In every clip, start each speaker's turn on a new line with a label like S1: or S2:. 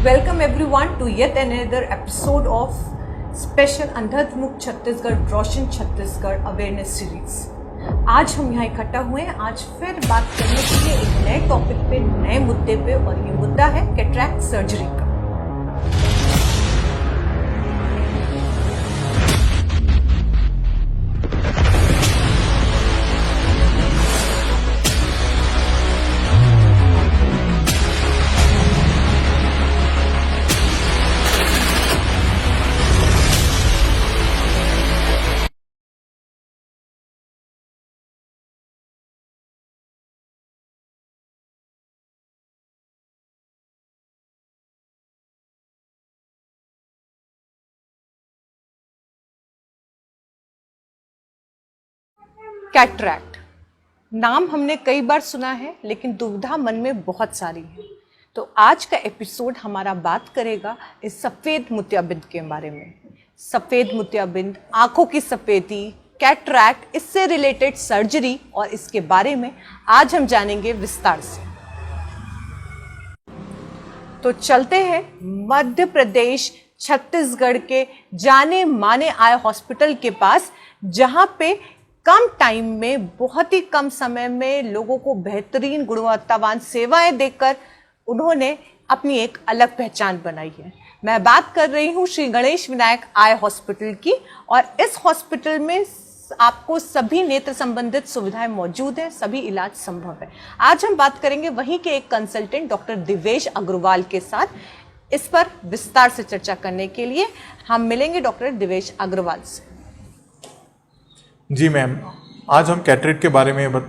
S1: Welcome everyone to yet another episode of special Andhadhun Chhattisgarh Roshan Chhattisgarh awareness series. आज हम यहाँ इकट्ठा हुए हैं आज फिर बात करने के लिए एक नए टॉपिक पे, नए मुद्दे पे, और ये मुद्दा है कैटरैक्ट सर्जरी का। कैटरैक्ट नाम हमने कई बार सुना है, लेकिन दुविधा मन में बहुत सारी है। तो आज का एपिसोड हमारा बात करेगा इस सफ़ेद मोतियाबिंद के बारे में। सफ़ेद मोतियाबिंद, आंखों की सफ़ेदी, कैटरैक्ट, इससे रिलेटेड सर्जरी और इसके बारे में आज हम जानेंगे विस्तार से। तो चलते हैं मध्य प्रदेश छत्तीसगढ़ के जाने माने आय हॉस्पिटल के पास, जहां पे कम टाइम में, बहुत ही कम समय में लोगों को बेहतरीन गुणवत्तावान सेवाएं देकर उन्होंने अपनी एक अलग पहचान बनाई है। मैं बात कर रही हूं श्री गणेश विनायक आय हॉस्पिटल की, और इस हॉस्पिटल में आपको सभी नेत्र संबंधित सुविधाएं मौजूद हैं, सभी इलाज संभव है। आज हम बात करेंगे वहीं के एक कंसल्टेंट डॉक्टर दिवेश अग्रवाल के साथ। इस पर विस्तार से चर्चा करने के लिए हम मिलेंगे डॉक्टर दिवेश अग्रवाल से।
S2: जी मैम, आज हम कैटरेक्ट के बारे में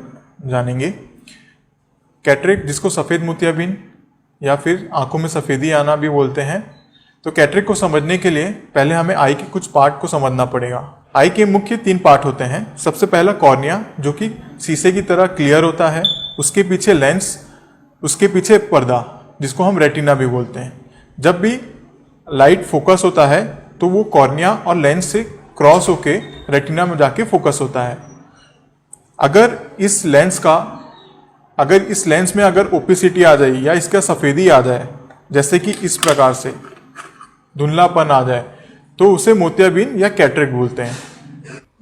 S2: जानेंगे। कैटरेक्ट, जिसको सफ़ेद मोतियाबिंद या फिर आंखों में सफ़ेदी आना भी बोलते हैं। तो कैटरेक्ट को समझने के लिए पहले हमें आई के कुछ पार्ट को समझना पड़ेगा। आई के मुख्य 3 पार्ट होते हैं। सबसे पहला कॉर्निया, जो कि शीशे की तरह क्लियर होता है। उसके पीछे लेंस, उसके पीछे पर्दा, जिसको हम रेटिना भी बोलते हैं। जब भी लाइट फोकस होता है तो वो कॉर्निया और लेंस से क्रॉस होके रेटिना में जाके फोकस होता है। अगर इस लेंस में अगर ओपेसिटी आ जाए या इसका सफ़ेदी आ जाए, जैसे कि इस प्रकार से धुंधलापन आ जाए, तो उसे मोतियाबिंद या कैटरेक्ट बोलते हैं।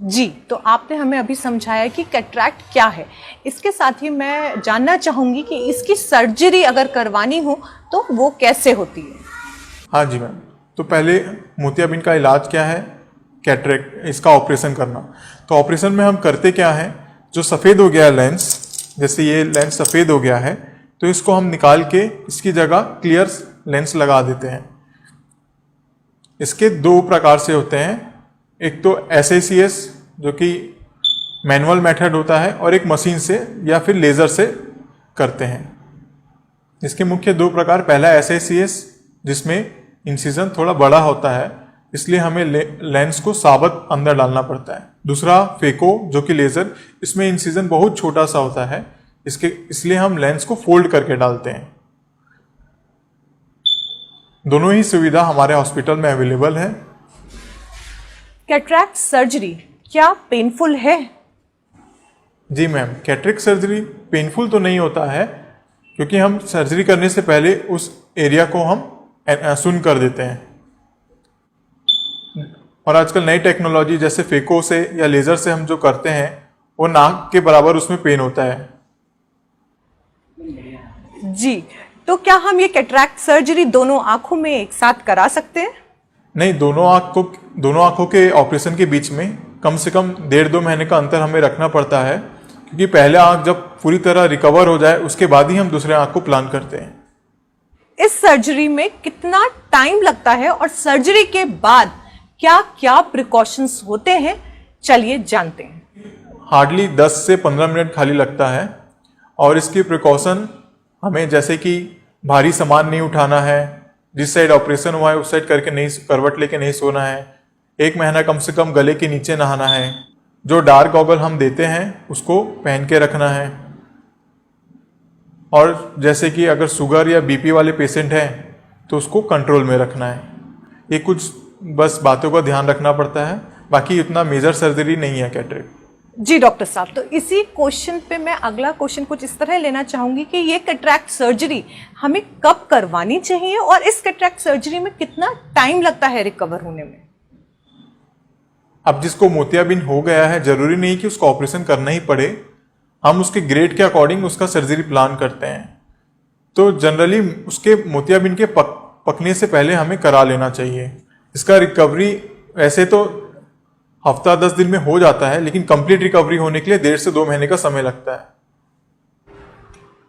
S1: जी, तो आपने हमें अभी समझाया कि कैटरैक्ट क्या है। इसके साथ ही मैं जानना चाहूंगी कि इसकी सर्जरी अगर करवानी हो तो वो कैसे होती है।
S2: हाँ जी मैम, तो पहले मोतियाबिंद का इलाज क्या है, कैटरेक्ट, इसका ऑपरेशन करना। तो ऑपरेशन में हम करते क्या है, जो सफ़ेद हो गया है लेंस, जैसे ये लेंस सफ़ेद हो गया है, तो इसको हम निकाल के इसकी जगह क्लियर लेंस लगा देते हैं। इसके 2 प्रकार से होते हैं। एक तो SACS, जो कि मैनुअल मेथड होता है, और एक मशीन से या फिर लेज़र से करते हैं। इसके मुख्य 2 प्रकार, पहला SACS, जिसमें इंसिजन थोड़ा बड़ा होता है, इसलिए हमें लेंस को साबत अंदर डालना पड़ता है। दूसरा फेको, जो कि लेज़र, इसमें इंसिजन बहुत छोटा सा होता है, इसलिए हम लेंस को फोल्ड करके डालते हैं। दोनों ही सुविधा हमारे हॉस्पिटल में अवेलेबल है।
S1: कैटरैक्ट सर्जरी क्या पेनफुल है?
S2: जी मैम, कैटरेक्ट सर्जरी पेनफुल तो नहीं होता है, क्योंकि हम सर्जरी करने से पहले उस एरिया को हम सुन कर देते हैं। और आजकल नई टेक्नोलॉजी जैसे फेको से या लेज़र से हम जो करते हैं, वो नाक के बराबर उसमें पेन होता है।
S1: जी, तो क्या हम ये कैटरैक्ट सर्जरी दोनों आंखों में एक साथ करा सकते हैं?
S2: नहीं, दोनों आंखों के ऑपरेशन के बीच में कम से कम 1.5-2 महीने का अंतर हमें रखना पड़ता है, क्योंकि पहले आंख जब पूरी तरह रिकवर हो जाए, उसके बाद ही हम दूसरे आंख को प्लान करते हैं।
S1: इस सर्जरी में कितना टाइम लगता है और सर्जरी के बाद क्या क्या प्रिकॉशंस होते हैं, चलिए जानते हैं।
S2: हार्डली 10 से 15 मिनट खाली लगता है। और इसकी प्रिकॉशन हमें, जैसे कि भारी सामान नहीं उठाना है, जिस साइड ऑपरेशन हुआ है उस साइड करके नहीं, करवट लेके नहीं सोना है, 1 महीना कम से कम गले के नीचे नहाना है, जो डार्क गॉगल हम देते हैं उसको पहन के रखना है, और जैसे कि अगर शुगर या BP वाले पेशेंट हैं तो उसको कंट्रोल में रखना है। ये कुछ बस बातों का ध्यान रखना पड़ता है, बाकी इतना मेजर सर्जरी नहीं है कैटरेक्ट।
S1: जी डॉक्टर साहब, तो इसी क्वेश्चन पे मैं अगला क्वेश्चन कुछ इस तरह लेना चाहूंगी कि ये कैटरैक्ट सर्जरी हमें कब करवानी चाहिए और इस कैटरैक्ट सर्जरी में कितना टाइम लगता है रिकवर होने में?
S2: अब जिसको मोतियाबिंद हो गया है, जरूरी नहीं कि उसको ऑपरेशन करना ही पड़े। हम उसके ग्रेड के अकॉर्डिंग उसका सर्जरी प्लान करते हैं। तो जनरली उसके मोतियाबिंद के पकने से पहले हमें करा लेना चाहिए। इसका रिकवरी वैसे तो हफ्ता 10 दिन में हो जाता है, लेकिन कंप्लीट रिकवरी होने के लिए 1.5 से 2 महीने का समय लगता है।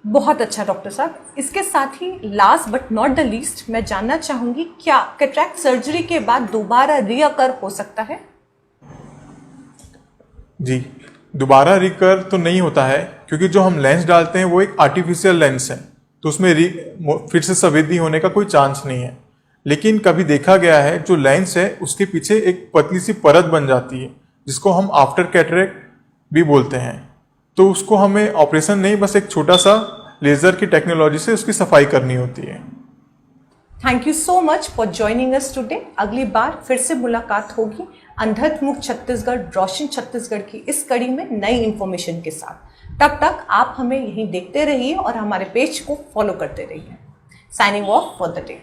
S1: बहुत अच्छा डॉक्टर साहब, इसके साथ ही last but not the least मैं जानना चाहूंगी, क्या कैटरैक्ट सर्जरी के बाद दोबारा रीअकर हो सकता है?
S2: जी, दोबारा रिकर तो नहीं होता है, क्योंकि जो हम लेंस डालते हैं वो एक आर्टिफिशियल लेंस है, तो उसमें फिर से सफेदी होने का कोई चांस नहीं है। लेकिन कभी देखा गया है जो लेंस है उसके पीछे एक पतली सी परत बन जाती है, जिसको हम आफ्टर कैटरेक्ट भी बोलते हैं। तो उसको हमें ऑपरेशन नहीं, बस एक छोटा सा लेजर की टेक्नोलॉजी से उसकी सफाई करनी होती है।
S1: Thank you so much for joining us today. अगली बार फिर से मुलाकात होगी अंधत्मुक्त छत्तीसगढ़, रोशन छत्तीसगढ़ की इस कड़ी में नई इंफॉर्मेशन के साथ। तब तक आप हमें यहीं देखते रहिए और हमारे पेज को फॉलो करते रहिए। Signing off for the day.